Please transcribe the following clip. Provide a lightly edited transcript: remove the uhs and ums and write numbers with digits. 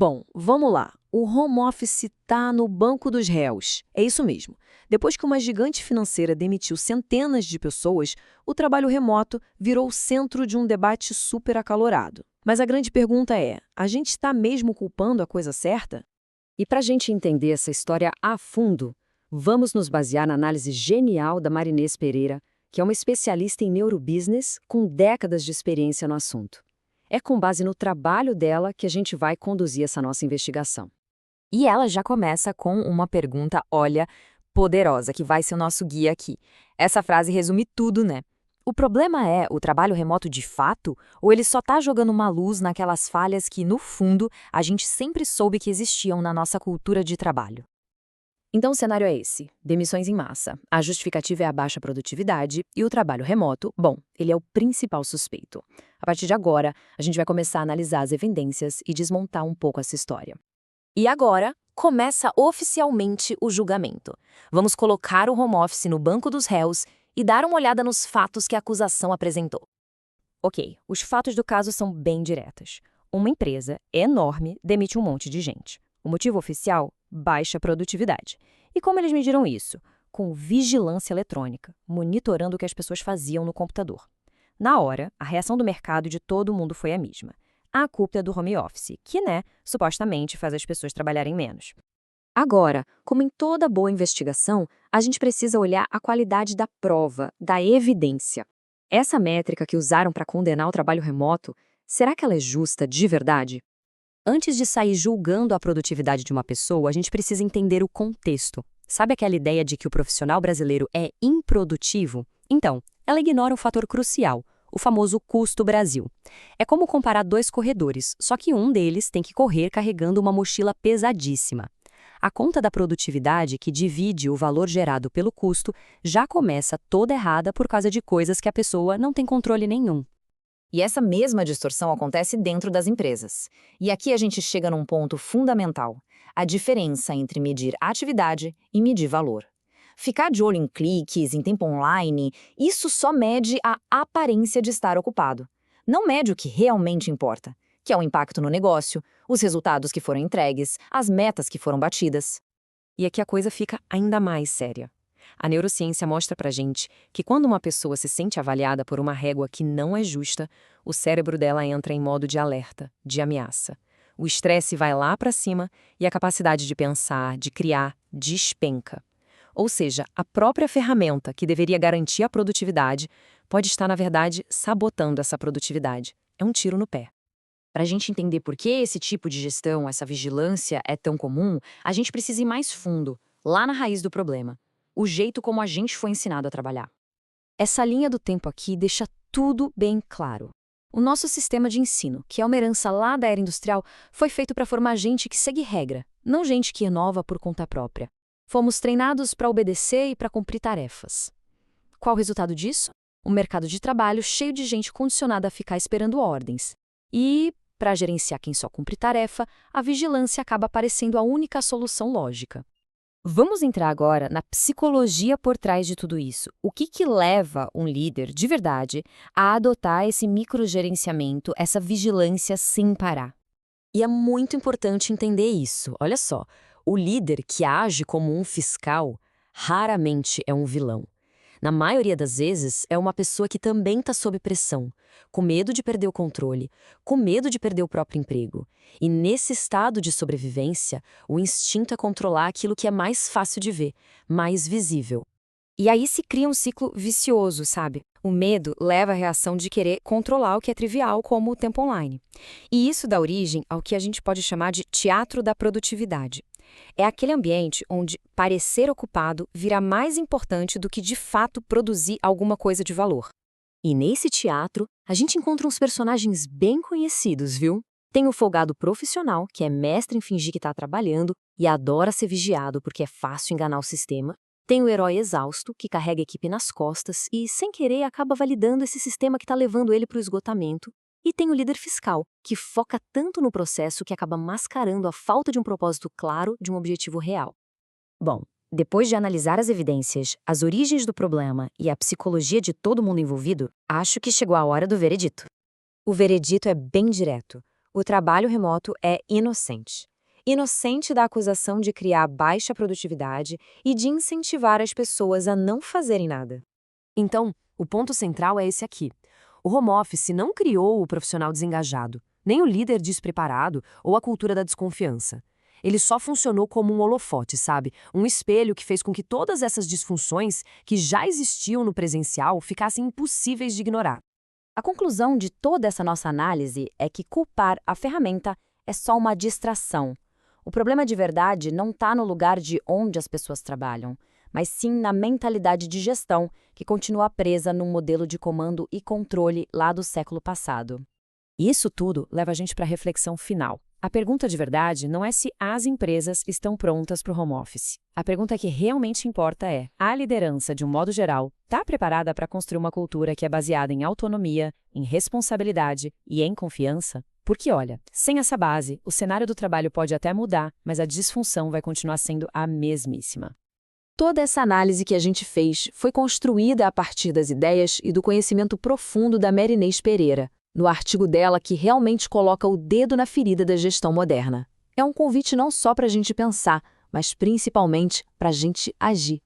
Bom, vamos lá. O home office está no banco dos réus. É isso mesmo. Depois que uma gigante financeira demitiu centenas de pessoas, o trabalho remoto virou o centro de um debate super acalorado. Mas a grande pergunta é: a gente está mesmo culpando a coisa certa? E para a gente entender essa história a fundo, vamos nos basear na análise genial da Marinês Pereira, que é uma especialista em neurobusiness com décadas de experiência no assunto. É com base no trabalho dela que a gente vai conduzir essa nossa investigação. E ela já começa com uma pergunta, olha, poderosa, que vai ser o nosso guia aqui. Essa frase resume tudo, né? O problema é o trabalho remoto de fato, ou ele só está jogando uma luz naquelas falhas que, no fundo, a gente sempre soube que existiam na nossa cultura de trabalho? Então o cenário é esse: demissões em massa. A justificativa é a baixa produtividade e o trabalho remoto, bom, ele é o principal suspeito. A partir de agora, a gente vai começar a analisar as evidências e desmontar um pouco essa história. E agora, começa oficialmente o julgamento. Vamos colocar o home office no banco dos réus e dar uma olhada nos fatos que a acusação apresentou. Ok, os fatos do caso são bem diretos. Uma empresa enorme demite um monte de gente. O motivo oficial? Baixa produtividade. E como eles mediram isso? Com vigilância eletrônica, monitorando o que as pessoas faziam no computador. Na hora, a reação do mercado e de todo mundo foi a mesma. A culpa é do home office, que, supostamente faz as pessoas trabalharem menos. Agora, como em toda boa investigação, a gente precisa olhar a qualidade da prova, da evidência. Essa métrica que usaram para condenar o trabalho remoto, será que ela é justa de verdade? Antes de sair julgando a produtividade de uma pessoa, a gente precisa entender o contexto. Sabe aquela ideia de que o profissional brasileiro é improdutivo? Então, ela ignora um fator crucial, o famoso custo Brasil. É como comparar dois corredores, só que um deles tem que correr carregando uma mochila pesadíssima. A conta da produtividade, que divide o valor gerado pelo custo, já começa toda errada por causa de coisas que a pessoa não tem controle nenhum. E essa mesma distorção acontece dentro das empresas. E aqui a gente chega num ponto fundamental: a diferença entre medir atividade e medir valor. Ficar de olho em cliques, em tempo online, isso só mede a aparência de estar ocupado. Não mede o que realmente importa, que é o impacto no negócio, os resultados que foram entregues, as metas que foram batidas. E aqui a coisa fica ainda mais séria. A neurociência mostra pra gente que quando uma pessoa se sente avaliada por uma régua que não é justa, o cérebro dela entra em modo de alerta, de ameaça. O estresse vai lá pra cima e a capacidade de pensar, de criar, despenca. Ou seja, a própria ferramenta que deveria garantir a produtividade pode estar, na verdade, sabotando essa produtividade. É um tiro no pé. Para a gente entender por que esse tipo de gestão, essa vigilância é tão comum, a gente precisa ir mais fundo, lá na raiz do problema. O jeito como a gente foi ensinado a trabalhar. Essa linha do tempo aqui deixa tudo bem claro. O nosso sistema de ensino, que é uma herança lá da era industrial, foi feito para formar gente que segue regra, não gente que inova por conta própria. Fomos treinados para obedecer e para cumprir tarefas. Qual o resultado disso? Um mercado de trabalho cheio de gente condicionada a ficar esperando ordens. E, para gerenciar quem só cumpre tarefa, a vigilância acaba parecendo a única solução lógica. Vamos entrar agora na psicologia por trás de tudo isso. O que leva um líder, de verdade, a adotar esse microgerenciamento, essa vigilância sem parar? E é muito importante entender isso. Olha só, o líder que age como um fiscal raramente é um vilão. Na maioria das vezes, é uma pessoa que também está sob pressão, com medo de perder o controle, com medo de perder o próprio emprego. E nesse estado de sobrevivência, o instinto é controlar aquilo que é mais fácil de ver, mais visível. E aí se cria um ciclo vicioso, sabe? O medo leva à reação de querer controlar o que é trivial, como o tempo online. E isso dá origem ao que a gente pode chamar de teatro da produtividade. É aquele ambiente onde parecer ocupado vira mais importante do que de fato produzir alguma coisa de valor. E nesse teatro, a gente encontra uns personagens bem conhecidos, viu? Tem o folgado profissional, que é mestre em fingir que está trabalhando e adora ser vigiado porque é fácil enganar o sistema. Tem o herói exausto, que carrega a equipe nas costas e, sem querer, acaba validando esse sistema que está levando ele para o esgotamento. E tem o líder fiscal, que foca tanto no processo que acaba mascarando a falta de um propósito claro de um objetivo real. Bom, depois de analisar as evidências, as origens do problema e a psicologia de todo mundo envolvido, acho que chegou a hora do veredito. O veredito é bem direto. O trabalho remoto é inocente. Inocente da acusação de criar baixa produtividade e de incentivar as pessoas a não fazerem nada. Então, o ponto central é esse aqui. O home office não criou o profissional desengajado, nem o líder despreparado ou a cultura da desconfiança. Ele só funcionou como um holofote, sabe? Um espelho que fez com que todas essas disfunções que já existiam no presencial ficassem impossíveis de ignorar. A conclusão de toda essa nossa análise é que culpar a ferramenta é só uma distração. O problema de verdade não está no lugar de onde as pessoas trabalham, mas sim na mentalidade de gestão que continua presa num modelo de comando e controle lá do século passado. E isso tudo leva a gente para a reflexão final. A pergunta de verdade não é se as empresas estão prontas para o home office. A pergunta que realmente importa é: a liderança, de um modo geral, está preparada para construir uma cultura que é baseada em autonomia, em responsabilidade e em confiança? Porque, olha, sem essa base, o cenário do trabalho pode até mudar, mas a disfunção vai continuar sendo a mesmíssima. Toda essa análise que a gente fez foi construída a partir das ideias e do conhecimento profundo da Marinês Pereira, no artigo dela que realmente coloca o dedo na ferida da gestão moderna. É um convite não só para a gente pensar, mas principalmente para a gente agir.